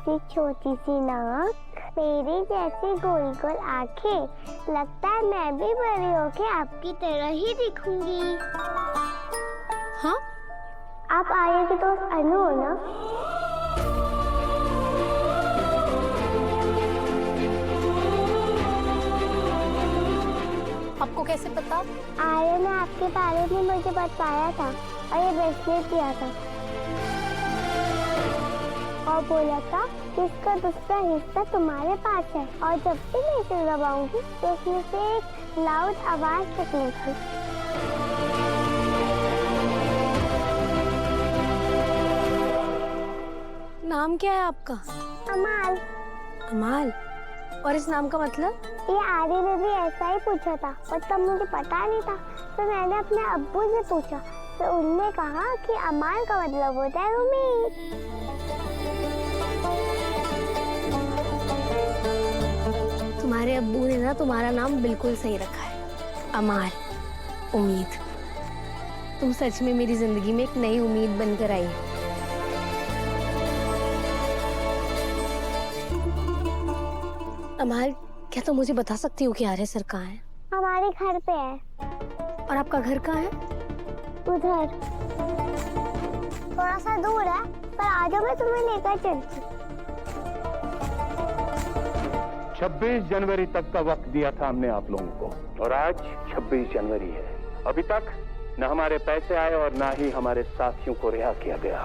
जैसी छोटी सी नाक, मेरी जैसी गोल गोल आंखें, लगता है मैं भी बड़ी होके आपकी तरह ही दिखूंगी। हाँ? आप आर्या की दोस्त अनु हो ना? आपको कैसे पता? आर्या ने आपके बारे में मुझे बताया था और ये ब्रेसलेट दिया था और बोला था कि इसका दूसरा हिस्सा तुम्हारे पास है और जब भी मैं इसे दबाऊंगी तो इसमें से एक लाउड आवाज निकलेगी। नाम क्या है आपका? अमाल। अमाल? और इस नाम का मतलब? ये आर्या ने भी ऐसा ही पूछा था पर तब मुझे पता नहीं था, तो मैंने अपने अब्बू से पूछा तो उनने कहा कि अमाल का मतलब होता है उम्मीद। तुम्हारे अब्बू ने ना तुम्हारा नाम बिल्कुल सही रखा है, अमाल, उम्मीद। तुम सच में मेरी जिंदगी में एक नई उम्मीद बनकर आई हो। अमाल, क्या तुम मुझे बता सकती हो कि आर्य सर कहाँ है? हमारे घर पे है। और आपका घर कहाँ है? उधर थोड़ा सा दूर है, पर आ जाओ मैं तुम्हें लेकर चलती। 26 जनवरी तक का वक्त दिया था हमने आप लोगों को और आज 26 जनवरी है। अभी तक न हमारे पैसे आए और ना ही हमारे साथियों को रिहा किया गया।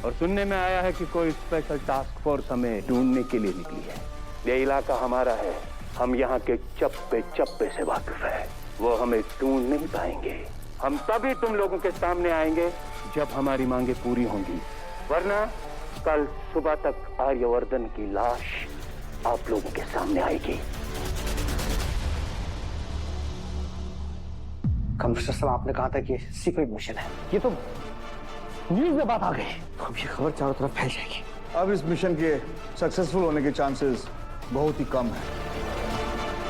और सुनने में आया है कि कोई स्पेशल टास्क फोर्स हमें ढूंढने के लिए निकली है। ये इलाका हमारा है, हम यहाँ के चप्पे चप्पे से वाकिफ है। वो हमें ढूंढ नहीं पाएंगे। हम तभी तुम लोगों के सामने आएंगे जब हमारी मांगे पूरी होंगी, वरना कल सुबह तक आर्यवर्धन की लाश आप लोगों के सामने आएगी। कमिश्नर साहब, आपने कहा था कि सीक्रेट मिशन है, ये तो न्यूज़ में बात आ गई। अब ये खबर चारों तरफ फैल जाएगी। अब इस मिशन के सक्सेसफुल होने के चांसेस बहुत ही कम है।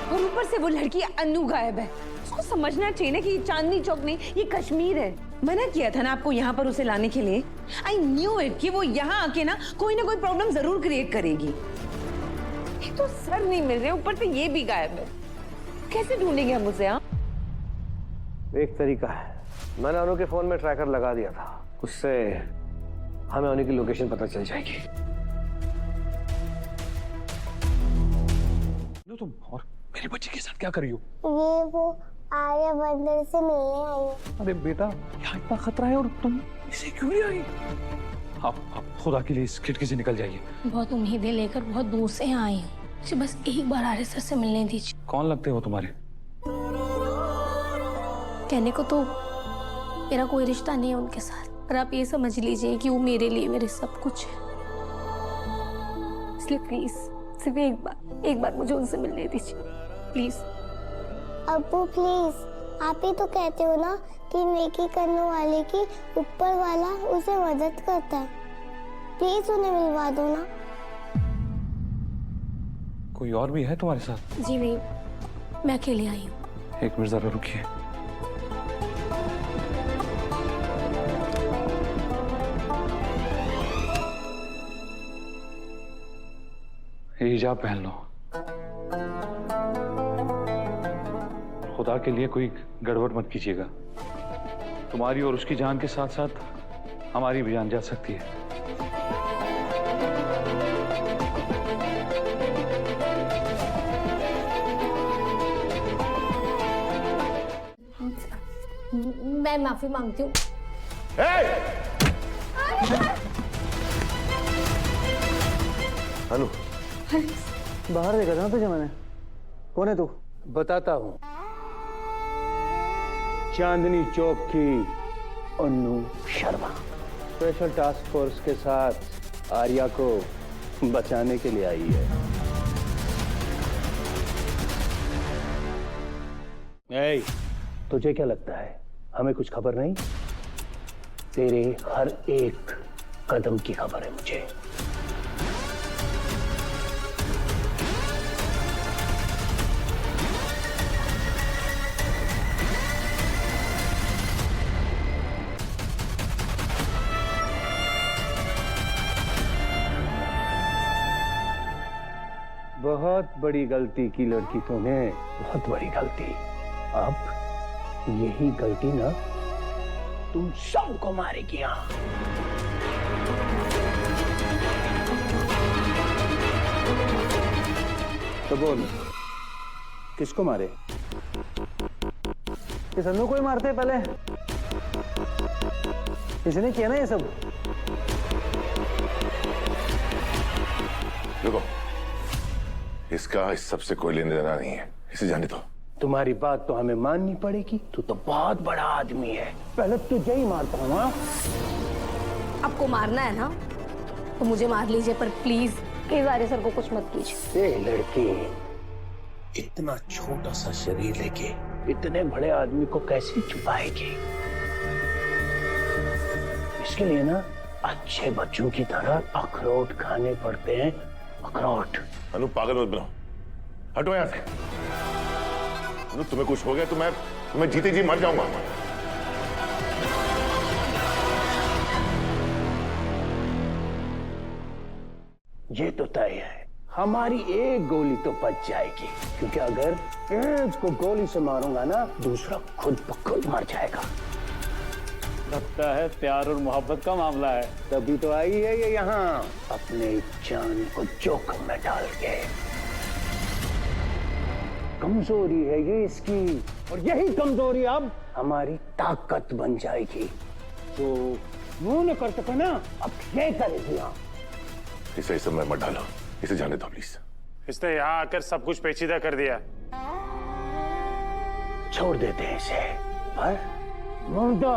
और ऊपर से वो लड़की अनु गायब है। उसको समझना चाहिए ना कि ये चांदनी चौक नहीं, ये कश्मीर है। मना किया था ना आपको यहाँ पर उसे लाने के लिए। आई न्यू इट कि वो यहाँ आके ना कोई प्रॉब्लम जरूर क्रिएट करेगी। एक तो सर नहीं मिल रहे, ऊपर से ये भी गायब है। कैसे ढूंढेंगे हम उसे? यहाँ एक तरीका है, मैंने अनु के फोन में ट्रैकर लगा दिया था, उससे हमें अनु की लोकेशन पता चल जाएगी। तुम और मेरी बच्ची के साथ क्या कर रही हो? ये वो आर्यवर्धन से मिलने आई हूँ। अरे बेटा, यहाँ इतना खतरा है और तुम इसे क्यों ले आई? आप खुदा के लिए इस खिड़की से निकल जाइए। बहुत उम्मीदें लेकर बहुत दूर से यहाँ आई हूँ, मुझे बस एक बार आर्य सर से मिलने दीजिए। कौन लगते हो तुम्हारे? कहने को तो मेरा कोई रिश्ता नहीं है उनके साथ, पर आप ये समझ लीजिए कि वो मेरे लिए मेरे सब कुछ है। इसलिए प्लीज सिर्फ एक बार मुझे उनसे मिलने दीजिए, प्लीज। अब्बू प्लीज, आप ही तो कहते हो ना कि नेकी करने वाले की ऊपर वाला उसे मदद करता है। प्लीज उन्हें मिलवा दो ना। कोई और भी है तुम्हारे साथ? जी नहीं, मैं अकेले आई हूँ। एक मिनट जरा रुकिए। ये हिजाब पहन लो। खुदा के लिए कोई गड़बड़ मत कीजिएगा। तुम्हारी और उसकी जान के साथ साथ हमारी भी जान जा सकती है। मैं माफी मांगती हूँ। अनु, बाहर देखा था तुझे मैंने। कौन है तू? बताता हूँ, चांदनी चौक की अनु शर्मा स्पेशल टास्क फोर्स के साथ आर्या को बचाने के लिए आई है। ए, तुझे क्या लगता है हमें कुछ खबर नहीं? तेरे हर एक कदम की खबर है मुझे। बहुत बड़ी गलती की लड़की तूने, बहुत बड़ी गलती। अब यही गलती ना तुम सबको मारेगी। यहाँ तो बोल, किसको मारे? इस अन्नू को ही मारते पहले, इसने किया ना ये सब। देखो, इसका इस सबसे कोई लेने देना नहीं है, इसे जाने दो। तुम्हारी बात तो हमें माननी पड़ेगी, तू तो बहुत बड़ा आदमी है। पहले तुझे ही मारता हूँ। आपको मारना है ना तो मुझे मार लीजिए, पर प्लीज प्लीज आर्य सर को कुछ मत कीजिए। ये लड़की इतना छोटा सा शरीर लेके इतने बड़े आदमी को कैसे छुपाएगी? इसके लिए ना अच्छे बच्चों की तरह अखरोट खाने पड़ते हैं, अखरोट। अनु पागल मत बनाओ, हटो यहाँ से। अनु तुम्हें कुछ हो गया तो मैं जीते जी मर जाऊंगा। ये तो तय है, हमारी एक गोली तो बच जाएगी, क्योंकि अगर एक को गोली से मारूंगा ना, दूसरा खुद ब खुद मर जाएगा। लगता है प्यार और मोहब्बत का मामला है। तभी तो आई है ये यहाँ, अपने जान को जोखिम में डाल के। कमजोरी है ये इसकी, और यही कमजोरी अब हमारी ताकत बन जाएगी। तो मुंह न कर सके ना, अब ये करेगी। यहाँ इसे इस समय मत डालो, इसे जाने दो प्लीज। इसने यहाँ आकर सब कुछ पेचीदा कर दिया। छोड़ देते हैं इसे, पर मुर्दा